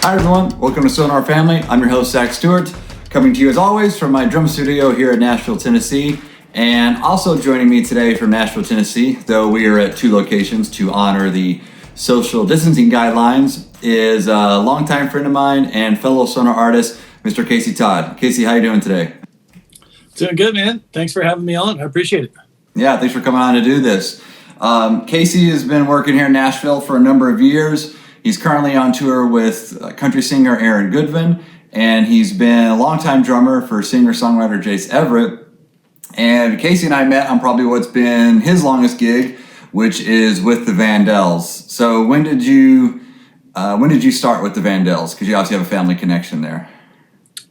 Hi everyone, welcome to SONOR Family. I'm your host, Zack Stewart, coming to you as always from my drum studio here in Nashville, Tennessee. And also joining me today from Nashville, Tennessee, though we are at two locations to honor the social distancing guidelines, is a longtime friend of mine and fellow SONOR artist, Mr. Kasey Todd. Kasey, how you doing today? Doing good, man. Thanks for having me on. I appreciate it. Yeah, thanks for coming on to do this. Kasey has been working here in Nashville for a number of years. He's currently on tour with country singer Aaron Goodvin, and he's been a longtime drummer for singer-songwriter Jace Everett. And Kasey and I met on probably what's been his longest gig, which is with the Vandells. So when did you start with the Vandells? Because you obviously have a family connection there.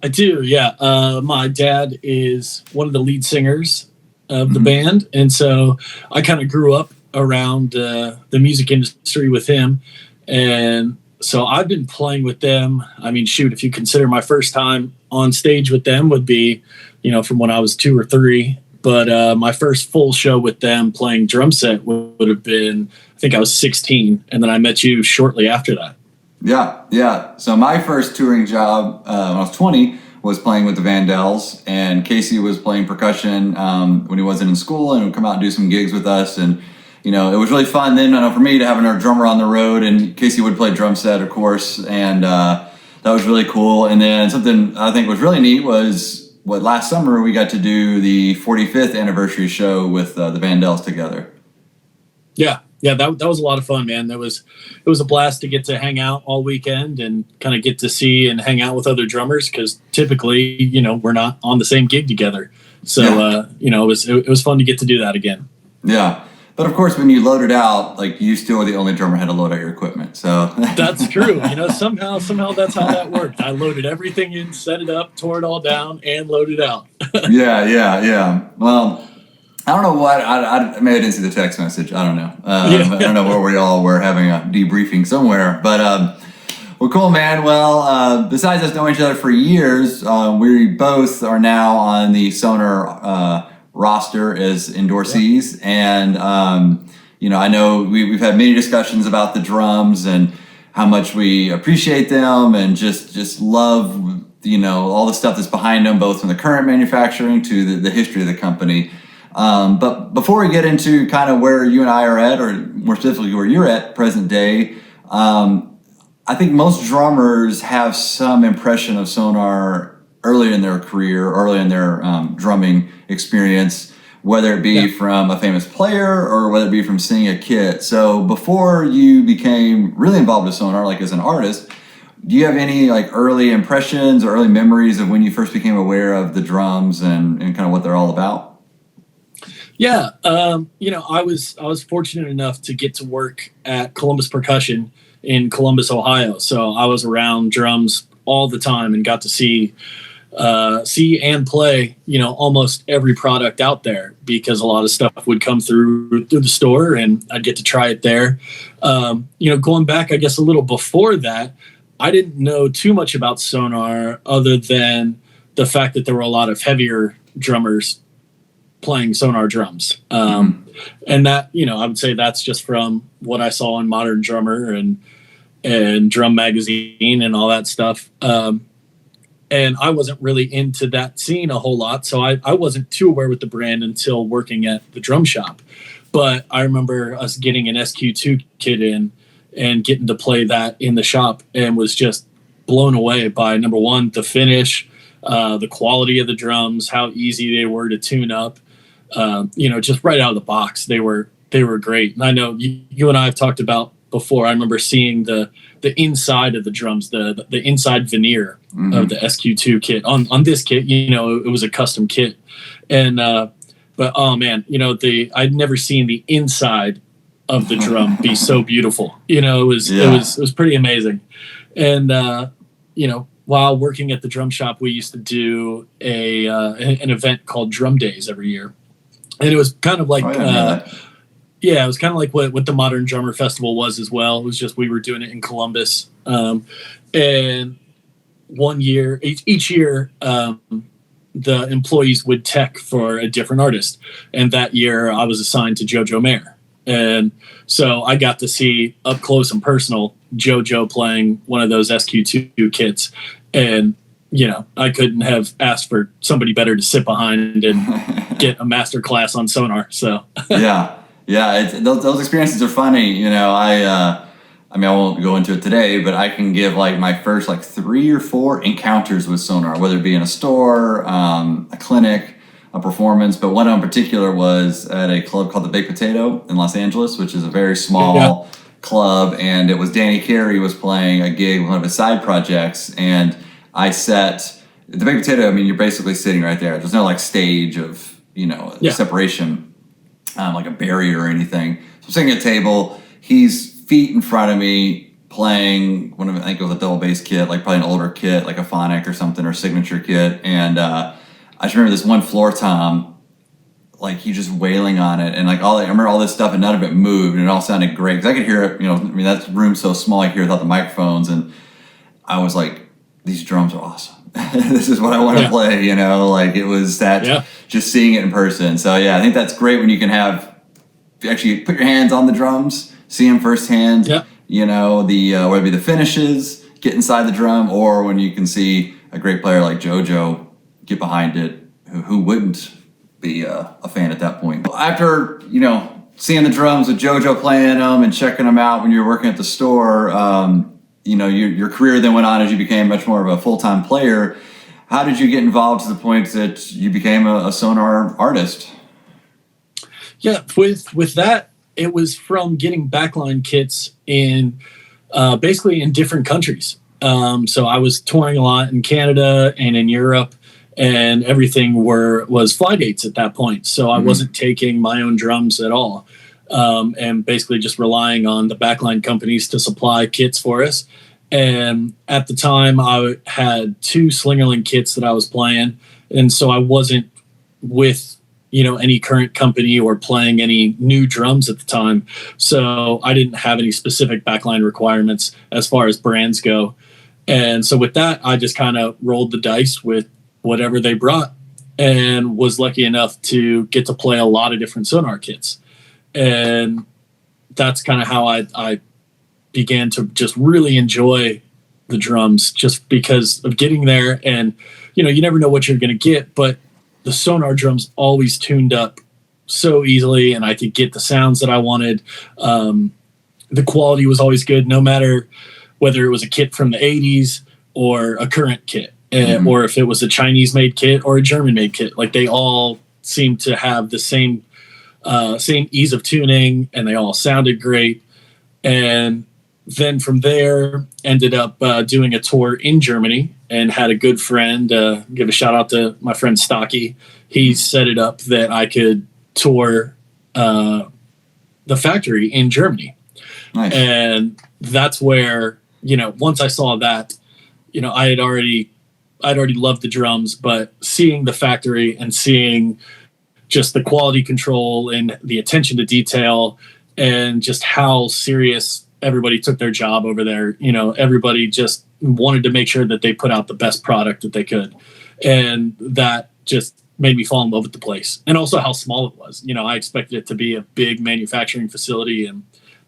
I do, yeah. My dad is one of the lead singers of the band, and so I kind of grew up around the music industry with him. And so I've been playing with them. I mean, shoot, if you consider my first time on stage with them would be, from when I was 2 or 3. But my first full show with them playing drum set would have been, I think I was 16. And then I met you shortly after that. Yeah. So my first touring job when I was 20 was playing with the Vandells. And Kasey was playing percussion when he wasn't in school and would come out and do some gigs with us. And it was really fun then, for me to have another drummer on the road, and Kasey would play drum set, of course, and that was really cool. And then something I think was really neat was last summer we got to do the 45th anniversary show with the Vandells together. Yeah, that was a lot of fun, man. It was a blast to get to hang out all weekend and kind of get to see and hang out with other drummers, because typically, we're not on the same gig together. So, it was fun to get to do that again. Yeah. But of course, when you load it out, you still were the only drummer who had to load out your equipment. So that's true. Somehow that's how that worked. I loaded everything in, set it up, tore it all down, and loaded out. Yeah. Well, I don't know what. Maybe I didn't see the text message. I don't know. I don't know where we all were having a debriefing somewhere. But well, cool, man. Well, besides us knowing each other for years, we both are now on the SONOR roster as endorsees. And I know we've had many discussions about the drums and how much we appreciate them and just love all the stuff that's behind them, both from the current manufacturing to the history of the company. But before we get into kind of where you and I are at, or more specifically where you're at present day, I think most drummers have some impression of SONOR early in their career, early in their drumming experience, whether it be from a famous player or whether it be from singing a kit. So before you became really involved with SONOR, as an artist, do you have any early impressions or early memories of when you first became aware of the drums and kind of what they're all about? Yeah, I was fortunate enough to get to work at Columbus Percussion in Columbus, Ohio. So I was around drums all the time and got to see and play, almost every product out there, because a lot of stuff would come through the store and I'd get to try it there. Going back, I guess a little before that, I didn't know too much about SONOR other than the fact that there were a lot of heavier drummers playing SONOR drums. And that, I would say that's just from what I saw in Modern Drummer and Drum Magazine and all that stuff. And I wasn't really into that scene a whole lot, so I wasn't too aware with the brand until working at the drum shop. But I remember us getting an SQ2 kit in and getting to play that in the shop, and was just blown away by, number one, the finish, the quality of the drums, how easy they were to tune up. Just right out of the box, they were great. And I know you and I have talked about before. I remember seeing the inside of the drums, the inside veneer of the SQ2 kit. On this kit, it was a custom kit. And but oh man, I'd never seen the inside of the drum be so beautiful. It was pretty amazing. And while working at the drum shop, we used to do an event called Drum Days every year. And it was kind of like it was kind of like what the Modern Drummer Festival was as well. It was just we were doing it in Columbus. And one year, each year, the employees would tech for a different artist. And that year I was assigned to JoJo Mayer. And so I got to see up close and personal JoJo playing one of those SQ2 kits. And, I couldn't have asked for somebody better to sit behind and get a master class on Sonar. So yeah. Those experiences are funny. I won't go into it today, but I can give like my first like 3 or 4 encounters with Sonar, whether it be in a store, a clinic, a performance. But one in particular was at a club called the Baked Potato in Los Angeles, which is a very small club. And it was Danny Carey was playing a gig, one of his side projects. And I sat the Baked Potato. You're basically sitting right there. There's no like stage of, separation, like a barrier or anything. So I'm sitting at a table. He's feet in front of me playing one of, I think it was a double bass kit, like probably an older kit, like a phonic or something, or signature kit. And I just remember this one floor tom, like he just wailing on it, and like I remember all this stuff, and none of it moved, and it all sounded great because I could hear it. That room's so small, I could hear without the microphones, and I was like, these drums are awesome. This is what I want to play. Like it was that just seeing it in person. So yeah, I think that's great when you can actually put your hands on the drums, see them firsthand. Yeah. Whether it be the finishes, get inside the drum, or when you can see a great player like JoJo get behind it, who wouldn't be a fan at that point. After, seeing the drums with JoJo playing them and checking them out when you're working at the store, your career then went on as you became much more of a full-time player. How did you get involved to the point that you became a Sonar artist? Yeah, with that, it was from getting backline kits in basically in different countries. So I was touring a lot in Canada and in Europe, and everything was fly dates at that point. So I wasn't taking my own drums at all, and basically just relying on the backline companies to supply kits for us. And at the time, I had 2 Slingerland kits that I was playing, and so I wasn't with any current company or playing any new drums at the time. So I didn't have any specific backline requirements as far as brands go. And so with that, I just kind of rolled the dice with whatever they brought, and was lucky enough to get to play a lot of different Sonar kits. And that's kind of how I began to just really enjoy the drums, just because of getting there. And, you never know what you're going to get, but the Sonar drums always tuned up so easily, and I could get the sounds that I wanted. The quality was always good, no matter whether it was a kit from the 80s or a current kit, or if it was a Chinese-made kit or a German-made kit. Like, they all seemed to have the same ease of tuning, and they all sounded great. And then from there, ended up doing a tour in Germany, and had a good friend, give a shout out to my friend Stocky. He set it up that I could tour the factory in Germany. Nice. And that's where, once I saw that, I'd already loved the drums, but seeing the factory and seeing just the quality control and the attention to detail, and just how serious everybody took their job over there. Everybody just wanted to make sure that they put out the best product that they could. And that just made me fall in love with the place. And also how small it was. I expected it to be a big manufacturing facility, and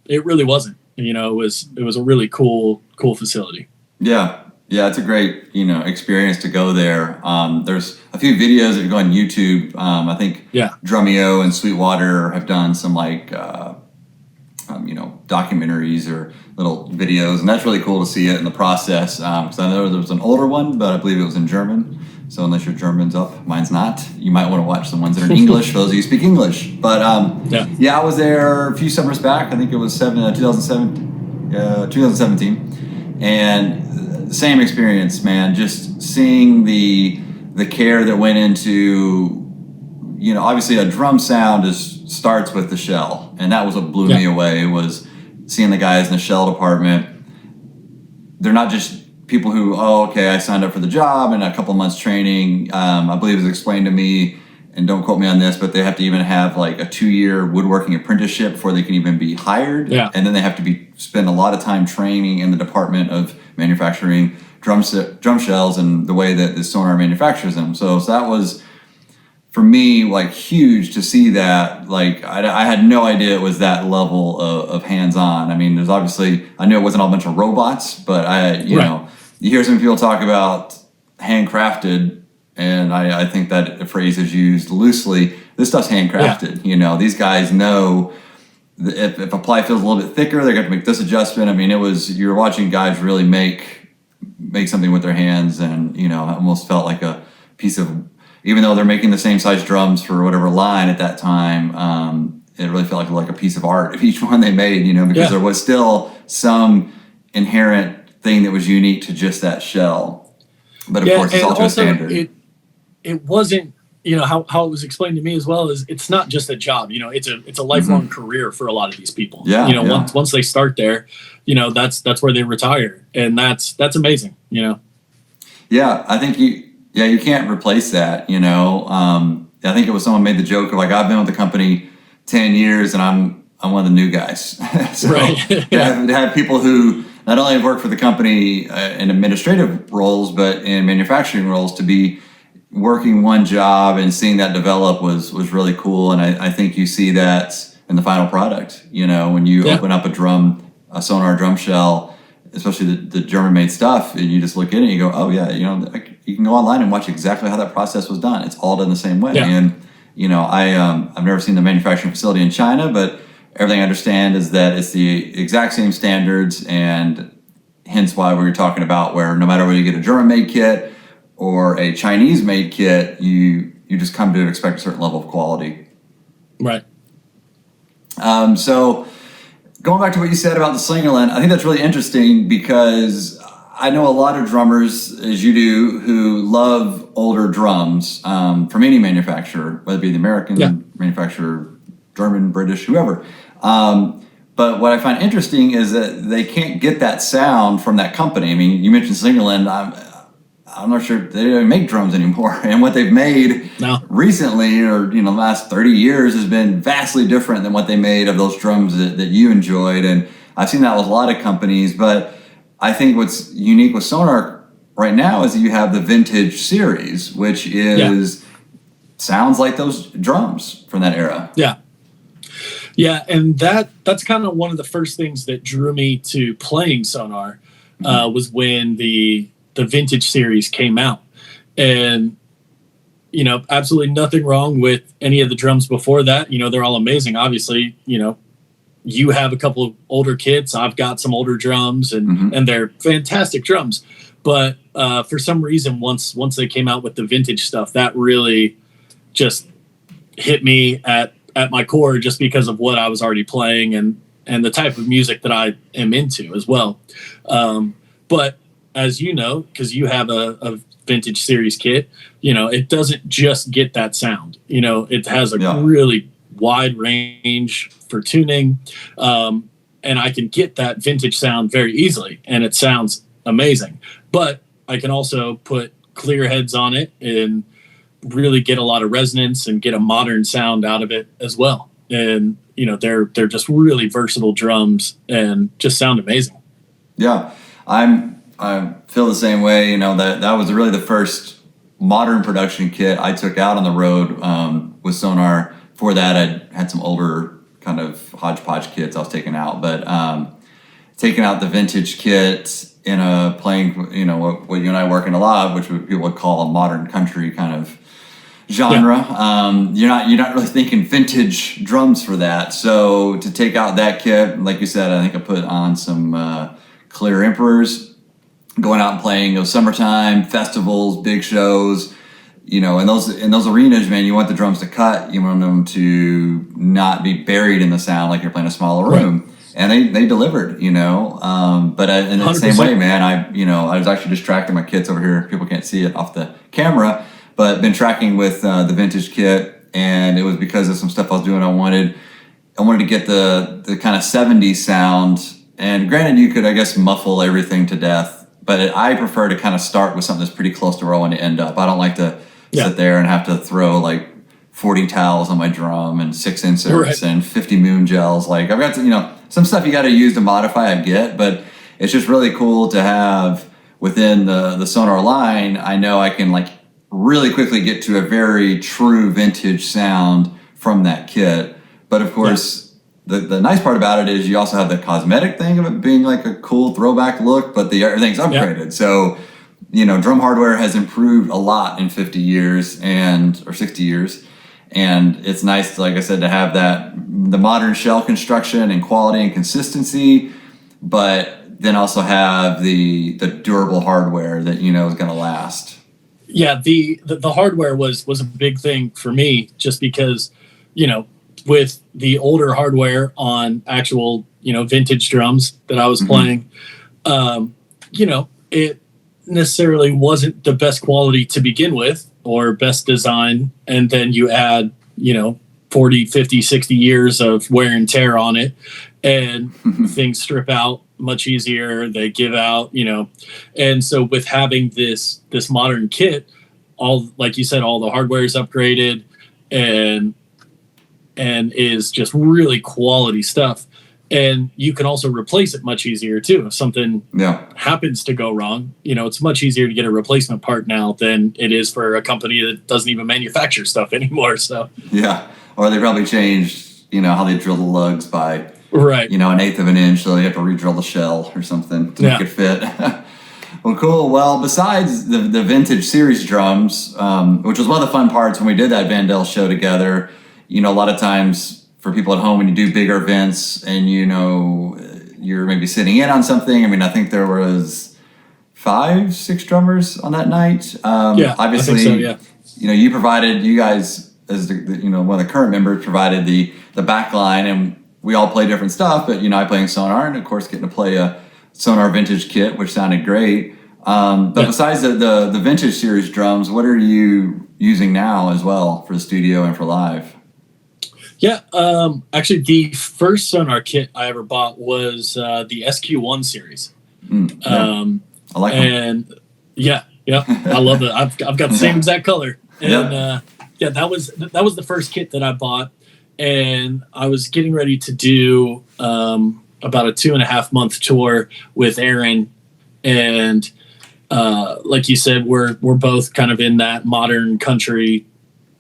it really wasn't. It was a really cool facility. Yeah. Yeah, it's a great, experience to go there. There's a few videos that go on YouTube. I think Drumeo and Sweetwater have done some documentaries or little videos, and that's really cool to see it in the process. Because I know there was an older one, but I believe it was in German. So unless your German's up, mine's not. You might want to watch the ones that are in English for those of you who speak English. But I was there a few summers back. I think it was 2017, and same experience, man. Just seeing the care that went into, obviously a drum sound starts with the shell, and that was what blew me away, was seeing the guys in the shell department. They're not just people who, I signed up for the job and a couple months training. I believe it was explained to me, and don't quote me on this, but they have to even have like a 2-year woodworking apprenticeship before they can even be hired. Yeah. And then they have to spend a lot of time training in the department of manufacturing drum shells and the way that the Sonar manufactures them. So that was for me, like huge to see that. Like I had no idea it was that level of hands-on. I mean, there's obviously, I knew it wasn't all a bunch of robots, but you know, you hear some people talk about handcrafted, and I think that phrase is used loosely. This stuff's handcrafted. You know, these guys know if a ply feels a little bit thicker, they're going to make this adjustment. I mean, you're watching guys really make something with their hands, and you know, almost felt like a piece of, even though they're making the same size drums for whatever line at that time, it really felt like a piece of art of each one they made, you know, because there was still some inherent thing that was unique to just that shell. But of course, it's also a standard. It wasn't, you know, how it was explained to me as well, is it's not just a job, you know, it's a lifelong career for a lot of these people. You know, once they start there, you know, that's where they retire, and that's amazing, you know. Yeah, I think you can't replace that, you know. I think it was someone made the joke of like, I've been with the company 10 years and I'm one of the new guys. So to have people who not only have worked for the company in administrative roles, but in manufacturing roles, to be working one job and seeing that develop was really cool. And I think you see that in the final product, you know, when you open up a SONOR drum shell, especially the German-made stuff, and you just look at it and you go, oh yeah, you know, you can go online and watch exactly how that process was done. It's all done the same way. And you know, I've never seen the manufacturing facility in China, but everything I understand is that it's the exact same standards, and hence why we were talking about where no matter whether you get a German-made kit or a Chinese-made kit, you just come to expect a certain level of quality. Right. So going back to what you said about the Slingerland, I think that's really interesting because I know a lot of drummers, as you do, who love older drums from any manufacturer, whether it be the American manufacturer, German, British, whoever. But what I find interesting is that they can't get that sound from that company. I mean, you mentioned Slingerland. I'm not sure they don't make drums anymore. And what they've made recently, or you know, the last 30 years, has been vastly different than what they made of those drums that you enjoyed. And I've seen that with a lot of companies. But I think what's unique with SONOR right now is that you have the Vintage series, which is sounds like those drums from that era. Yeah, and that's kind of one of the first things that drew me to playing SONOR was when the Vintage series came out. And, you know, absolutely nothing wrong with any of the drums before that. You know, they're all amazing. Obviously, you know, you have a couple of older kits. I've got some older drums, and they're fantastic drums. But for some reason, once they came out with the Vintage stuff, that really just hit me at my core, just because of what I was already playing and the type of music that I am into as well. But as you know, because you have a Vintage series kit, you know, it doesn't just get that sound. You know, it has a really wide range for tuning. And I can get that Vintage sound very easily, and it sounds amazing. But I can also put clear heads on it and really get a lot of resonance and get a modern sound out of it as well. And, you know, they're just really versatile drums and just sound amazing. Yeah, I feel the same way. You know, that was really the first modern production kit I took out on the road with SONOR. For that, I had some older kind of hodgepodge kits I was taking out, but taking out the Vintage kit in a playing, you know, what you and I work in a lot, which people would call a modern country kind of genre. You're not really thinking vintage drums for that. So to take out that kit, like you said, I think I put on some clear Emperors, going out and playing those summertime festivals, big shows, you know, in those arenas, man, you want the drums to cut. You want them to not be buried in the sound like you're playing a smaller room. And they delivered, you know. But in the 100%. Same way, man, I was actually just tracking my kits over here. People can't see it off the camera, but been tracking with the Vintage kit, and it was because of some stuff I was doing. I wanted to get the kind of 70s sound. And granted, you could, I guess, muffle everything to death, but I prefer to kind of start with something that's pretty close to where I want to end up. I don't like to sit there and have to throw like 40 towels on my drum and 6 inserts and 50 moon gels. Like I've got to, you know, some stuff you got to use to modify, I get, but it's just really cool to have within the SONOR line. I know I can like really quickly get to a very true vintage sound from that kit. But of course, the nice part about it is you also have the cosmetic thing of it being like a cool throwback look, but everything's upgraded. So, drum hardware has improved a lot in 50 years or 60 years. And it's nice, like I said, to have the modern shell construction and quality and consistency, but then also have the durable hardware that is going to last. Yeah, the hardware was a big thing for me, just because, with the older hardware on actual, vintage drums that I was playing, it necessarily wasn't the best quality to begin with or best design. And then you add, 40, 50, 60 years of wear and tear on it, and things strip out much easier. They give out, and so with having this modern kit, like you said, all the hardware is upgraded and is just really quality stuff. And you can also replace it much easier too. If something happens to go wrong, it's much easier to get a replacement part now than it is for a company that doesn't even manufacture stuff anymore. So or they probably changed, how they drill the lugs by right, an eighth of an inch, so you have to re-drill the shell or something to make it fit. Well, cool. Well, besides the vintage series drums, which was one of the fun parts when we did that Vandal show together, a lot of times for people at home, when you do bigger events and, you're maybe sitting in on something. I mean, I think there was 5, 6 drummers on that night. Obviously, I think so, you guys, as one of the current members, provided the back line, and we all play different stuff, but, I play in SONOR, and of course getting to play a SONOR vintage kit, which sounded great. But besides the vintage series drums, what are you using now as well for the studio and for live? Yeah, actually, the first SONOR kit I ever bought was the SQ1 series. I like them. And I love it. I've got the same exact color. And that was the first kit that I bought, and I was getting ready to do about a 2.5 month tour with Aaron, and like you said, we're both kind of in that modern country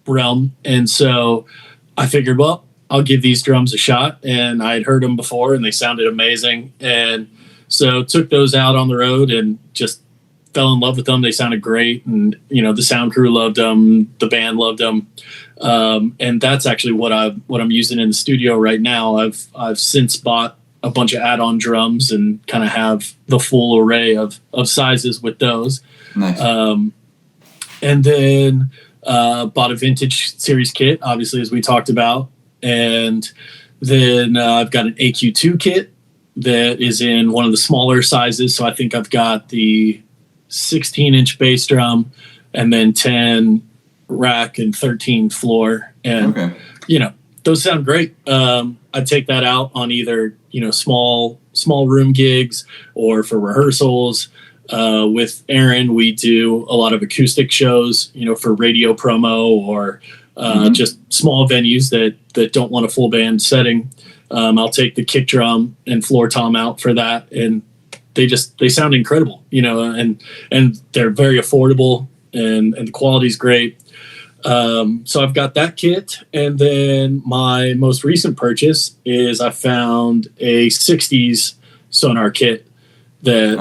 realm, and so I figured, well, I'll give these drums a shot, and I had heard them before, and they sounded amazing, and so took those out on the road and just fell in love with them. They sounded great, and the sound crew loved them, the band loved them, and that's actually what I'm using in the studio right now. I've since bought a bunch of add-on drums and kind of have the full array of sizes with those. Nice. And then bought a vintage series kit, obviously, as we talked about. And then I've got an AQ2 kit that is in one of the smaller sizes. So I think I've got the 16-inch bass drum, and then 10 rack and 13 floor. And, those sound great. I'd take that out on either, small room gigs or for rehearsals. With Aaron, we do a lot of acoustic shows, for radio promo or just small venues that don't want a full band setting. I'll take the kick drum and floor tom out for that, and they sound incredible, and they're very affordable, and the quality's great. So I've got that kit, and then my most recent purchase is I found a 60s SONOR kit that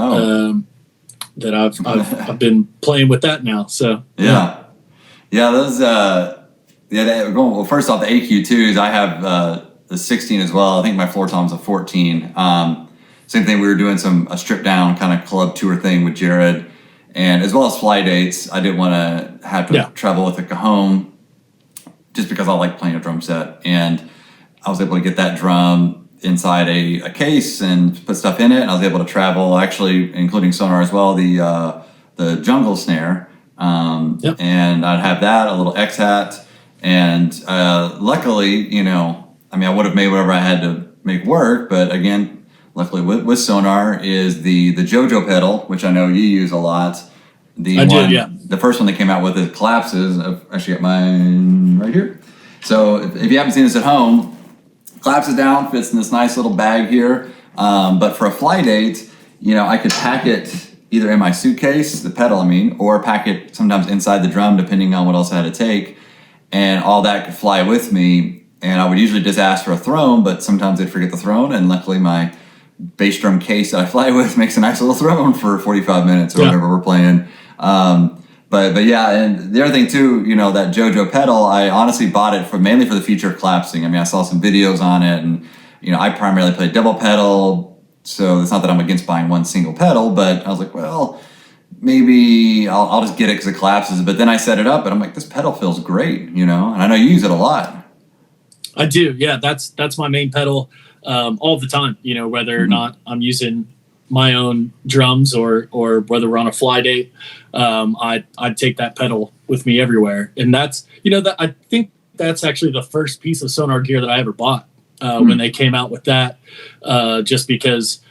I've been playing with that now. So those well, first off, the AQ2s, I have the 16 as well. I think my floor tom's a 14. Same thing, we were doing a stripped down kind of club tour thing with Jared, and as well as fly dates. I didn't want to have to travel with a cajon just because I like playing a drum set, and I was able to get that drum inside a case and put stuff in it. And I was able to travel, actually, including SONOR as well, the jungle snare, and I'd have that, a little X-hat, and luckily, I would have made whatever I had to make work, but again, luckily with SONOR is the JoJo pedal, which I know you use a lot. The first one they came out with, it collapses. I've actually got mine right here. So if you haven't seen this at home, collapses down, fits in this nice little bag here. But for a fly date, I could pack it either in my suitcase, the pedal, or pack it sometimes inside the drum, depending on what else I had to take. And all that could fly with me. And I would usually just ask for a throne, but sometimes I'd forget the throne. And luckily my bass drum case that I fly with makes a nice little throne for 45 minutes or whatever we're playing. But yeah, and the other thing too, that JoJo pedal, I honestly bought it mainly for the feature of collapsing. I saw some videos on it, and I primarily play double pedal, so it's not that I'm against buying one single pedal, but I was like, well, maybe I'll just get it because it collapses. But then I set it up, and I'm like, this pedal feels great, and I know you use it a lot. I do, yeah. That's my main pedal all the time. Whether or not I'm using my own drums or whether we're on a fly date, I'd take that pedal with me everywhere. And that's, that I think that's actually the first piece of Sonar gear that I ever bought when they came out with that, just because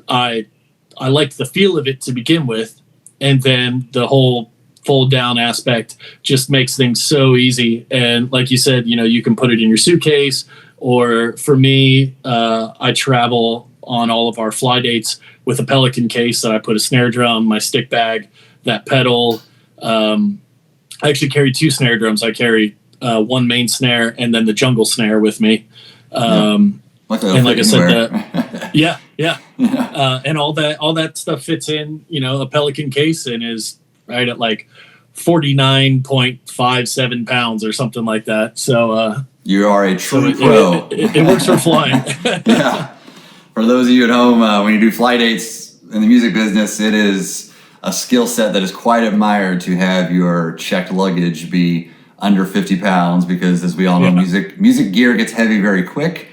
I liked the feel of it to begin with. And then the whole fold down aspect just makes things so easy. And like you said, you can put it in your suitcase, or for me, I travel on all of our fly dates with a Pelican case that I put a snare drum, my stick bag, that pedal. I actually carry 2 snare drums. I carry one main snare and then the jungle snare with me. And like I said, and all that stuff fits in, a Pelican case and is right at like 49.57 pounds or something like that. So you are a true pro. It works for flying. Yeah. For those of you at home, when you do fly dates in the music business, it is a skill set that is quite admired to have your checked luggage be under 50 pounds, because as we all know, music gear gets heavy very quick,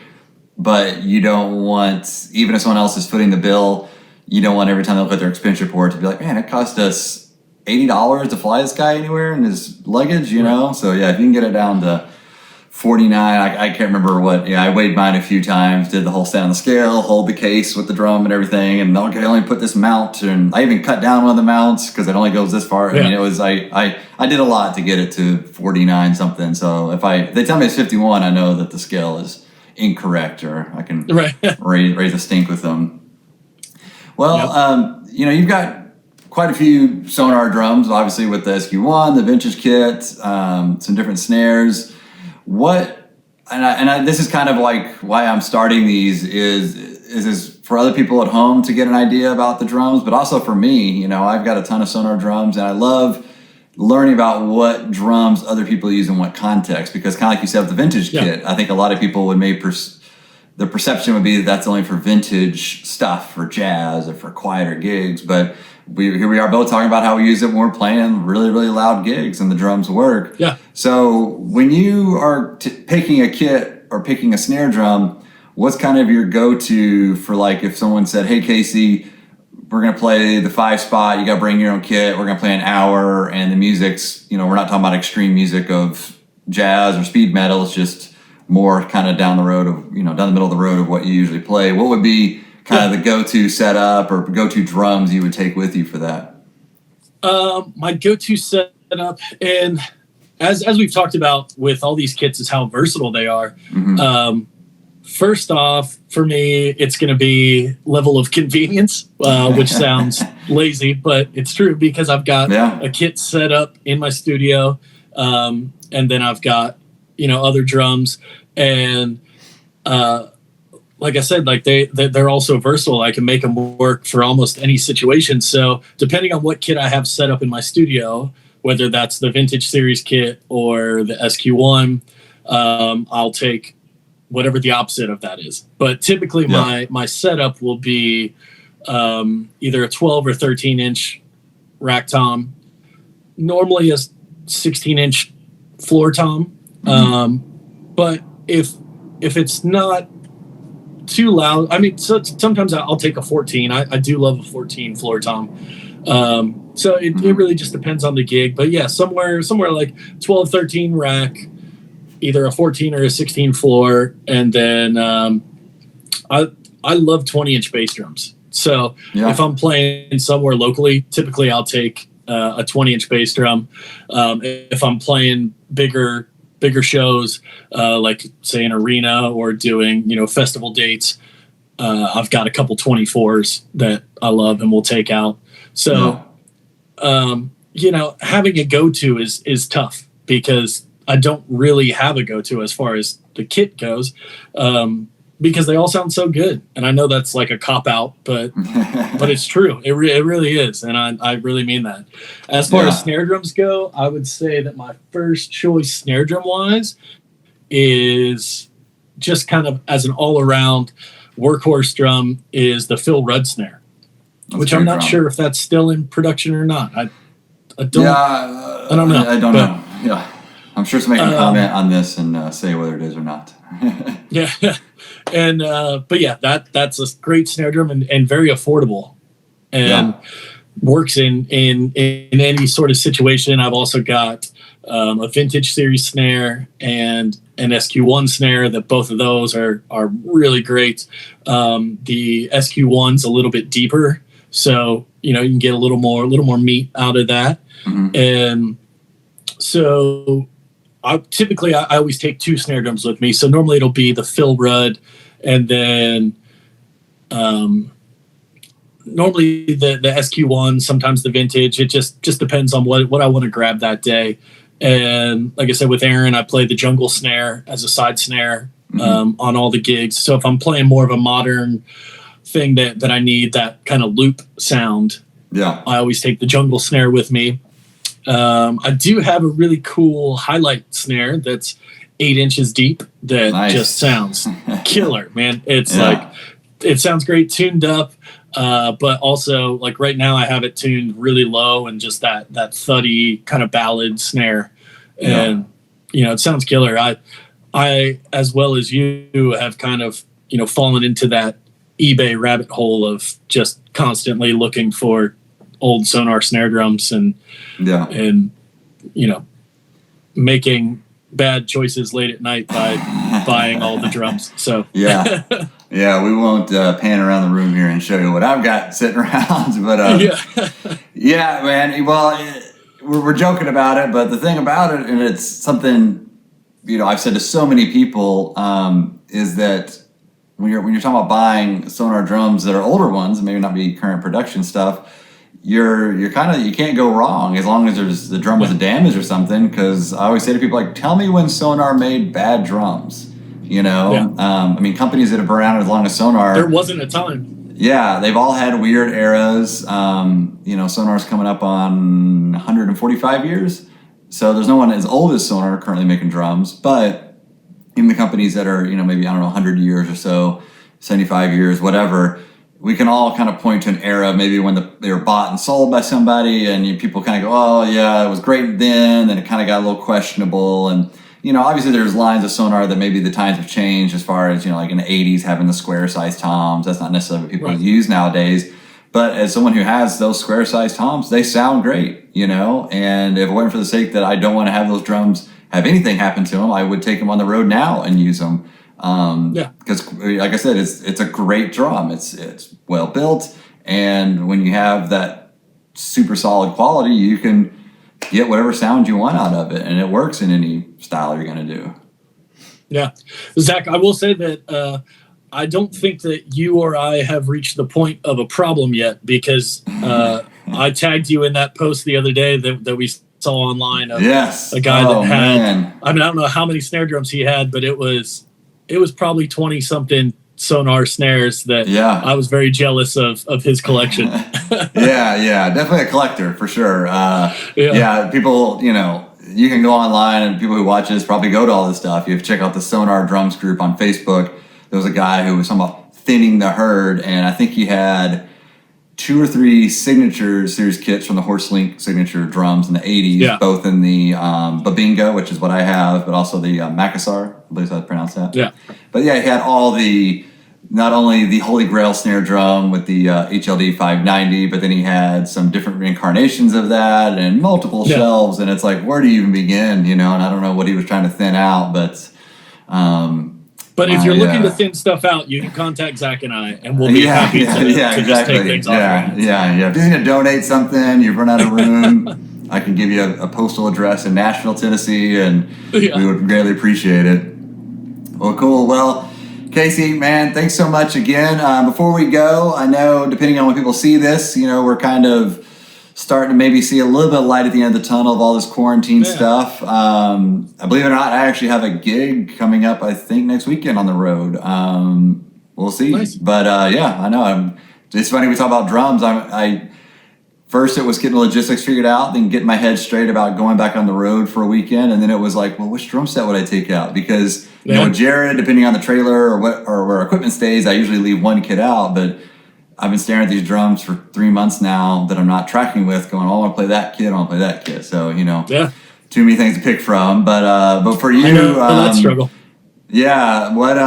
but you don't want, even if someone else is footing the bill, you don't want every time they look at their expense report to be like, man, it cost us $80 to fly this guy anywhere in his luggage, So yeah, if you can get it down to 49, I can't remember what. I weighed mine a few times, did the whole stand on the scale, hold the case with the drum and everything, and okay, I only put this mount, and I even cut down one of the mounts because it only goes this far. It was I did a lot to get it to 49 something. So if they tell me it's 51, I know that the scale is incorrect, or I can raise a stink with them. Well, you've got quite a few Sonar drums, obviously with the SQ1, the vintage kit, some different snares. This is kind of like why I'm starting these is for other people at home to get an idea about the drums, but also for me, I've got a ton of Sonar drums, and I love learning about what drums other people use in what context, because kind of like you said with the vintage kit, I think a lot of people would the perception would be that that's only for vintage stuff, for jazz or for quieter gigs, but here we are both talking about how we use it when we're playing really, really loud gigs and the drums work. Yeah. So when you are picking a kit or picking a snare drum, what's kind of your go-to for, like, if someone said, hey, Kasey, we're going to play the 5-spot, you got to bring your own kit, we're going to play an hour, and the music's, we're not talking about extreme music of jazz or speed metal, it's just more kind of down the road of, down the middle of the road of what you usually play. What would be kind of the go-to setup or go-to drums you would take with you for that? My go-to setup, and as we've talked about with all these kits, is how versatile they are. First off, for me, it's going to be level of convenience, which sounds lazy, but it's true, because I've got a kit set up in my studio, and then I've got, other drums, and like I said, like they're also versatile. I can make them work for almost any situation. So depending on what kit I have set up in my studio, whether that's the vintage series kit or the SQ1, I'll take whatever the opposite of that is. But typically my setup will be either a 12 or 13 inch rack tom, normally a 16-inch floor tom. But if it's not too loud, so sometimes I'll take a 14. I do love a 14 floor tom. So it really just depends on the gig. But yeah, somewhere like 12, 13 rack, either a 14 or a 16 floor. And then I love 20-inch bass drums. So if I'm playing somewhere locally, typically I'll take a 20-inch bass drum. If I'm playing bigger shows, like say an arena or doing, festival dates, I've got a couple 24s that I love and will take out. So, having a go-to is tough because I don't really have a go-to as far as the kit goes, because they all sound so good. And I know that's like a cop-out, but it's true. It really is. And I really mean that. As far as snare drums go, I would say that my first choice snare drum-wise is just kind of as an all-around workhorse drum is the Phil Rudd snare, which I'm not sure if that's still in production or not. I don't know. I don't know. Yeah. I'm sure somebody can comment on this and say whether it is or not. Yeah. And, but yeah, that's a great snare drum and very affordable and works in any sort of situation. I've also got a vintage series snare and an SQ1 snare that both of those are really great. The SQ1's a little bit deeper, so, you can get a little more meat out of that. Mm-hmm. And so I always take 2 snare drums with me. So normally it'll be the Phil Rudd and then normally the SQ1, sometimes the vintage. It just depends on what I want to grab that day. And like I said, with Aaron, I play the jungle snare as a side snare on all the gigs. So if I'm playing more of a modern thing that I need that kind of loop sound, I always take the jungle snare with me. I do have a really cool highlight snare that's 8 inches deep that just sounds killer, man. It's like, it sounds great tuned up, but also like right now I have it tuned really low and just that thuddy kind of ballad snare. And, it sounds killer. I, as well as you, have kind of, fallen into that eBay rabbit hole of just constantly looking for old Sonor snare drums and making bad choices late at night by buying all the drums. So we won't pan around the room here and show you what I've got sitting around, but man. Well, we're joking about it, but the thing about it, and it's something I've said to so many people, is that when you're talking about buying Sonor drums that are older ones, maybe not be current production stuff, you can't go wrong as long as the drum wasn't damaged or something. Because I always say to people, like, tell me when Sonor made bad drums. Companies that have been around as long as Sonor, there wasn't a time. Yeah, they've all had weird eras. Sonor's coming up on 145 years, so there's no one as old as Sonor currently making drums. But even the companies that are maybe 100 years or so, 75 years, whatever. We can all kind of point to an era maybe when they were bought and sold by somebody, and people kind of go, oh yeah, it was great then it kind of got a little questionable. And obviously there's lines of Sonor that maybe the times have changed as far as like in the 80s having the square size toms. That's not necessarily what people use nowadays, but as someone who has those square size toms, they sound great. And if it wasn't for the sake that I don't want to have those drums have anything happen to them, I would take them on the road now and use them. Because like I said, it's a great drum. It's well built, and when you have that super solid quality, you can get whatever sound you want out of it, and it works in any style you're going to do. Yeah, Zach, I will say that I don't think that you or I have reached the point of a problem yet, because I tagged you in that post the other day that we saw online of a guy that had, man. I don't know how many snare drums he had, but it was probably 20 something Sonor snares that I was very jealous of his collection. Definitely a collector for sure. People, you can go online, and people who watch this probably go to all this stuff. You have to check out the Sonor Drums group on Facebook. There was a guy who was talking about thinning the herd, and I think he had 2 or 3 signature series kits from the Horselink signature drums in the 80s, both in the Babinga, which is what I have, but also the Makassar, I believe that's how to pronounce that. But he had all not only the Holy Grail snare drum with the HLD 590, but then he had some different reincarnations of that and multiple shelves, and it's like, where do you even begin, and I don't know what he was trying to thin out, but if you're looking to thin stuff out, you can contact Zach and I, and we'll be happy to just take things off your hands. If you're going to donate something, you've run out of room, I can give you a postal address in Nashville, Tennessee, and we would greatly appreciate it. Well, cool. Well, Kasey, man, thanks so much again. Before we go, I know depending on when people see this, we're kind of starting to maybe see a little bit of light at the end of the tunnel of all this quarantine stuff. Believe it or not, I actually have a gig coming up, I think, next weekend on the road. We'll see. Nice. But yeah, I know. It's funny we talk about drums. I first it was getting logistics figured out, then getting my head straight about going back on the road for a weekend, and then it was like, well, which drum set would I take out? Because with Jared, depending on the trailer or where equipment stays, I usually leave one kit out. But I've been staring at these drums for 3 months now that I'm not tracking with, going, oh, I want to play that kit, I want to play that kit. So too many things to pick from. But for you, I know that struggle. Yeah, what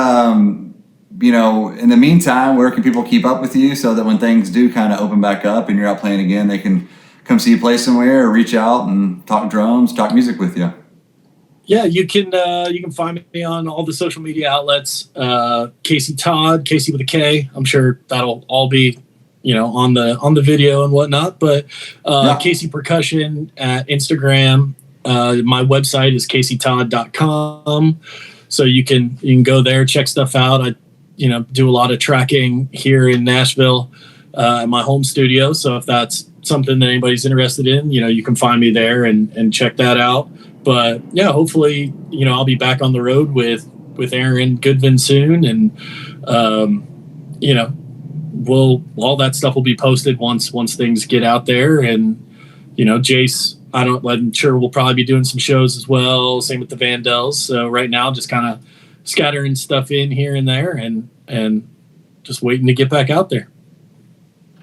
in the meantime, where can people keep up with you so that when things do kind of open back up and you're out playing again, they can come see you play somewhere or reach out and talk drums, talk music with you? Yeah, you can find me on all the social media outlets. Kasey Todd, Kasey with a K. I'm sure that'll all be, on the video and whatnot. But Kasey Percussion at Instagram. My website is kaseytodd.com. So you can go there, check stuff out. I do a lot of tracking here in Nashville at my home studio. So if that's something that anybody's interested in, you can find me there and check that out. But yeah, hopefully, I'll be back on the road with Aaron Goodvin soon. And, all that stuff will be posted once things get out there. And, Jace, I'm sure we'll probably be doing some shows as well. Same with the Vandals. So right now, just kind of scattering stuff in here and there and just waiting to get back out there.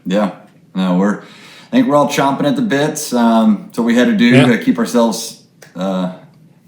Yeah, no, I think we're all chomping at the bits. It's what we had to do to keep ourselves, to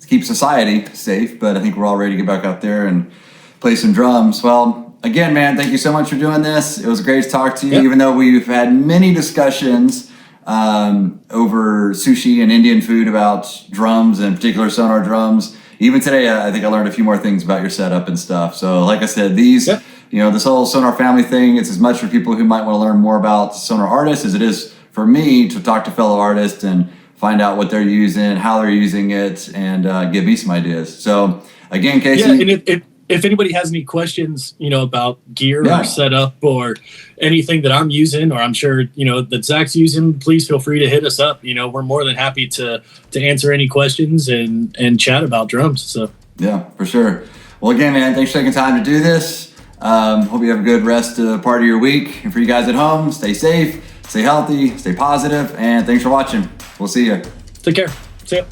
keep society safe. But I think we're all ready to get back out there and play some drums. Well, again, man, thank you so much for doing this. It was great to talk to you, even though we've had many discussions over sushi and Indian food about drums, and in particular SONOR drums. Even today, I think I learned a few more things about your setup and stuff. So like I said, these, this whole SONOR family thing, it's as much for people who might want to learn more about SONOR artists as it is for me to talk to fellow artists and find out what they're using, how they're using it, and give me some ideas. So again, Kasey. Yeah, and if anybody has any questions, about gear or setup or anything that I'm using, or I'm sure, that Zach's using, please feel free to hit us up. We're more than happy to answer any questions and chat about drums. So yeah, for sure. Well, again, man, thanks for taking time to do this. Hope you have a good part of your week. And for you guys at home, stay safe, stay healthy, stay positive, and thanks for watching. We'll see you. Take care. See ya.